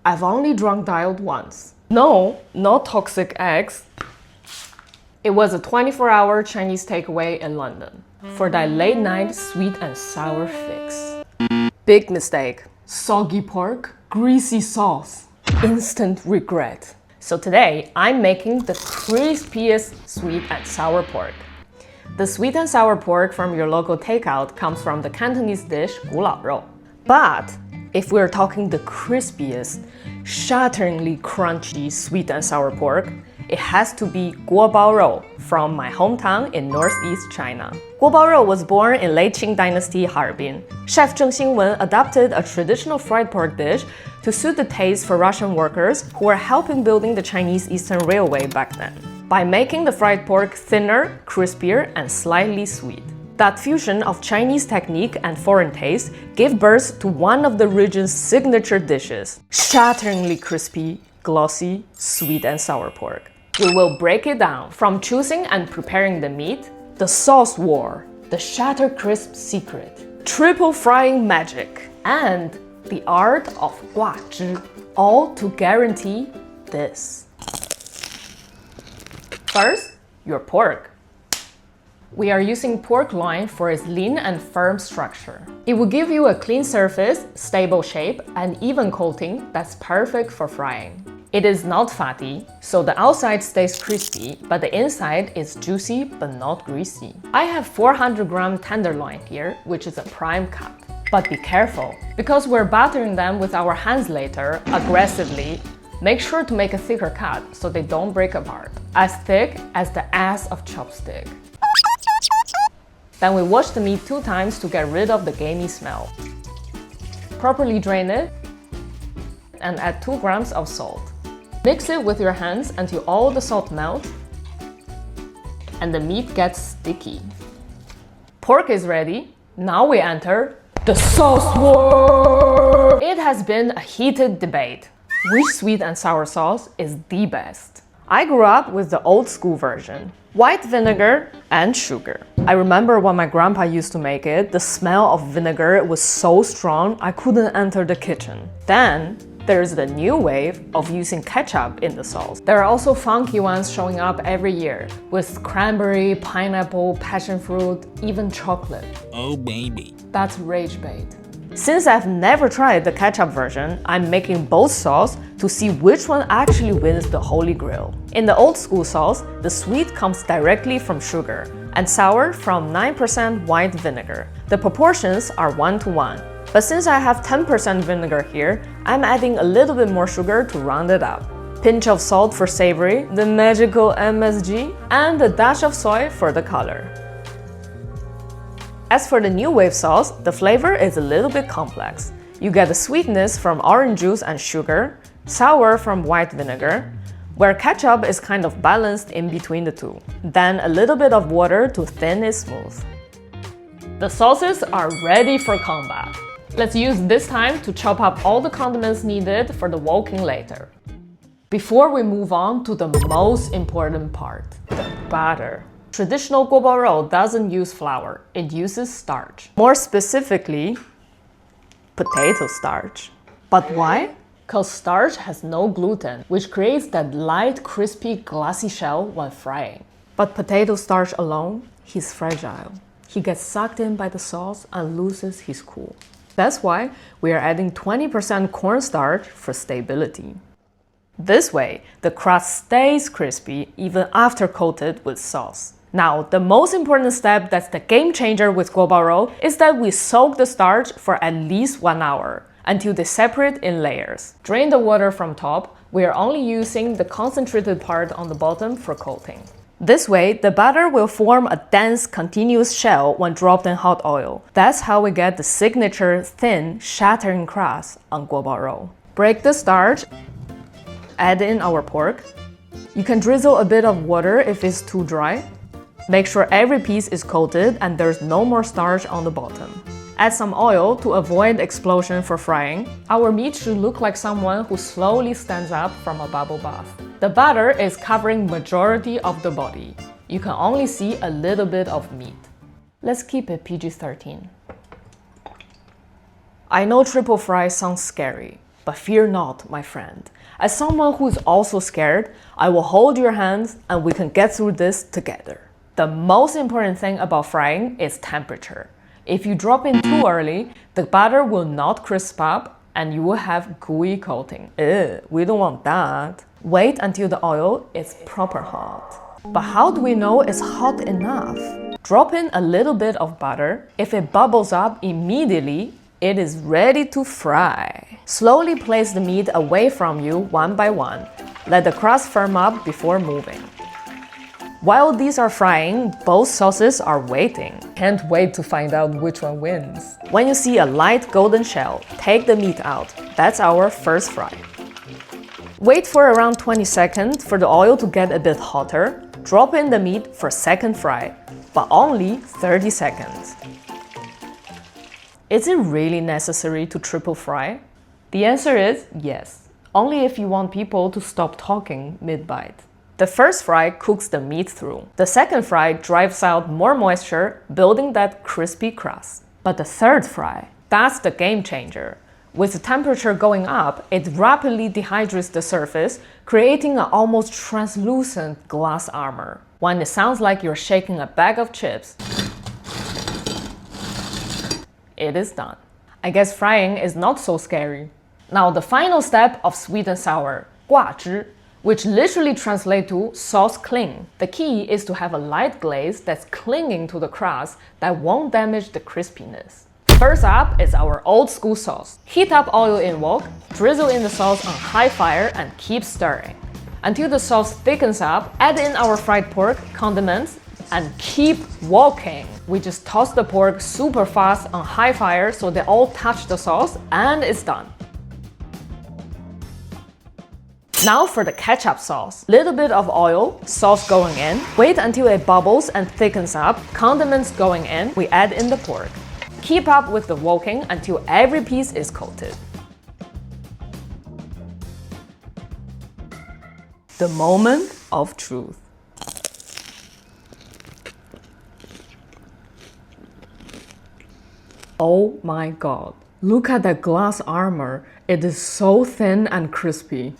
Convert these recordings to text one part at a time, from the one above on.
I've only drunk dialed once. No, not toxic eggs. It was a 24-hour Chinese takeaway in London for that late night sweet and sour fix. Big mistake. Soggy pork, greasy sauce. Instant regret. So today, I'm making the crispiest sweet and sour pork. The sweet and sour pork from your local takeout comes from the Cantonese dish Guobaorou. But if we're talking the crispiest, shatteringly crunchy sweet and sour pork, it has to be Guobaorou from my hometown in Northeast China. Guobaorou was born in late Qing Dynasty Harbin. Chef Zheng Xingwen adopted a traditional fried pork dish to suit the taste for Russian workers who were helping building the Chinese Eastern Railway back then, by making the fried pork thinner, crispier, and slightly sweet. That fusion of Chinese technique and foreign taste gave birth to one of the region's signature dishes, shatteringly crispy, glossy, sweet and sour pork. We will break it down from choosing and preparing the meat, the sauce war, the shatter crisp secret, triple frying magic, and the art of Gua Zhi, all to guarantee this. First, your pork. We are using pork loin for its lean and firm structure. It will give you a clean surface, stable shape, and even coating that's perfect for frying. It is not fatty, so the outside stays crispy, but the inside is juicy but not greasy. I have 400-gram tenderloin here, which is a prime cut. But be careful, because we're battering them with our hands later, aggressively. Make sure to make a thicker cut so they don't break apart, as thick as the ass of chopstick. Then we wash the meat 2 times to get rid of the gamey smell. Properly drain it and add 2 grams of salt. Mix it with your hands until all the salt melts and the meat gets sticky. Pork is ready. Now we enter the sauce war! It has been a heated debate. Which sweet and sour sauce is the best? I grew up with the old school version. White vinegar and sugar. I remember when my grandpa used to make it, the smell of vinegar was so strong I couldn't enter the kitchen. Then there's the new wave of using ketchup in the sauce. There are also funky ones showing up every year with cranberry, pineapple, passion fruit, even chocolate. Oh baby. That's rage bait. Since I've never tried the ketchup version, I'm making both sauce to see which one actually wins the holy grail. In the old school sauce, the sweet comes directly from sugar and sour from 9% white vinegar. The proportions are 1:1. But since I have 10% vinegar here, I'm adding a little bit more sugar to round it up. Pinch of salt for savory, the magical MSG, and a dash of soy for the color. As for the new wave sauce, the flavor is a little bit complex. You get the sweetness from orange juice and sugar, sour from white vinegar, where ketchup is kind of balanced in between the two. Then a little bit of water to thin it smooth. The sauces are ready for combat. Let's use this time to chop up all the condiments needed for the woking later. Before we move on to the most important part, the batter. Traditional Guobaorou doesn't use flour, it uses starch. More specifically, potato starch. But why? Because starch has no gluten, which creates that light, crispy, glassy shell when frying. But potato starch alone, he's fragile. He gets sucked in by the sauce and loses his cool. That's why we are adding 20% cornstarch for stability. This way, the crust stays crispy even after coated with sauce. Now, the most important step that's the game changer with Guobaorou is that we soak the starch for at least 1 hour until they separate in layers. Drain the water from top. We are only using the concentrated part on the bottom for coating. This way, the batter will form a dense, continuous shell when dropped in hot oil. That's how we get the signature thin, shattering crust on Guobaorou. Break the starch, add in our pork. You can drizzle a bit of water if it's too dry. Make sure every piece is coated and there's no more starch on the bottom. Add some oil to avoid explosion for frying. Our meat should look like someone who slowly stands up from a bubble bath. The batter is covering majority of the body. You can only see a little bit of meat. Let's keep it PG-13. I know triple fry sounds scary, But fear not, my friend. As someone who's also scared, I will hold your hands and we can get through this together. The most important thing about frying is temperature. If you drop in too early, the batter will not crisp up and you will have gooey coating. We don't want that. Wait until the oil is proper hot. But how do we know it's hot enough? Drop in a little bit of butter. If it bubbles up immediately, it is ready to fry. Slowly place the meat away from you one by one. Let the crust firm up before moving. While these are frying, both sauces are waiting. Can't wait to find out which one wins. When you see a light golden shell, take the meat out. That's our first fry. Wait for around 20 seconds for the oil to get a bit hotter. Drop in the meat for second fry, but only 30 seconds. Is it really necessary to triple fry? The answer is yes, only if you want people to stop talking mid-bite. The first fry cooks the meat through. The second fry drives out more moisture, building that crispy crust. But the third fry, that's the game changer. With the temperature going up, it rapidly dehydrates the surface, creating an almost translucent glass armor. When it sounds like you're shaking a bag of chips, it is done. I guess frying is not so scary. Now the final step of sweet and sour, Gua Zhi, which literally translates to sauce cling. The key is to have a light glaze that's clinging to the crust that won't damage the crispiness. First up is our old school sauce. Heat up oil in wok, drizzle in the sauce on high fire and keep stirring. Until the sauce thickens up, add in our fried pork, condiments, and keep walking. We just toss the pork super fast on high fire so they all touch the sauce and it's done. Now for the ketchup sauce. Little bit of oil, sauce going in. Wait until it bubbles and thickens up, condiments going in. We add in the pork. Keep up with the walking until every piece is coated. The moment of truth. Oh my god, look at that glass armor. It is so thin and crispy.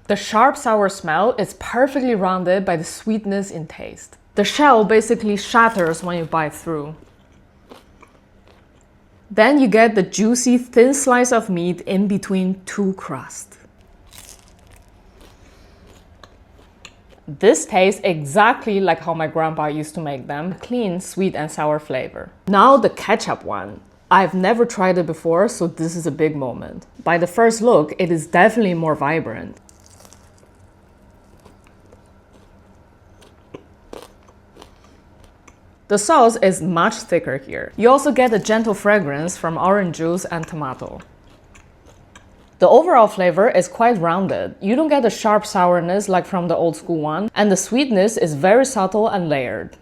The sharp sour smell is perfectly rounded by the sweetness in taste. The shell basically shatters when you bite through. Then you get the juicy thin slice of meat in between two crusts. This tastes exactly like how my grandpa used to make them, clean, sweet and sour flavor. Now the ketchup one. I've never tried it before, so this is a big moment. By the first look, it is definitely more vibrant. The sauce is much thicker here. You also get a gentle fragrance from orange juice and tomato. The overall flavor is quite rounded. You don't get a sharp sourness like from the old school one, and the sweetness is very subtle and layered.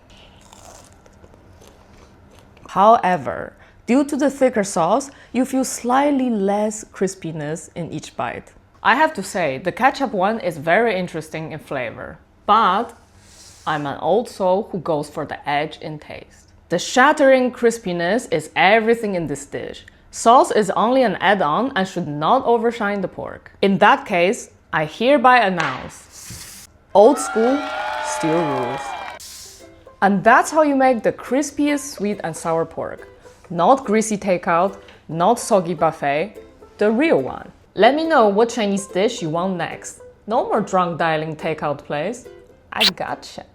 However, due to the thicker sauce, you feel slightly less crispiness in each bite. I have to say, the ketchup one is very interesting in flavor, but I'm an old soul who goes for the edge in taste. The shattering crispiness is everything in this dish. Sauce is only an add-on and should not overshine the pork. In that case, I hereby announce, old school still rules. And that's how you make the crispiest sweet and sour pork. Not greasy takeout, not soggy buffet, the real one. Let me know what Chinese dish you want next. No more drunk dialing takeout place. I gotcha.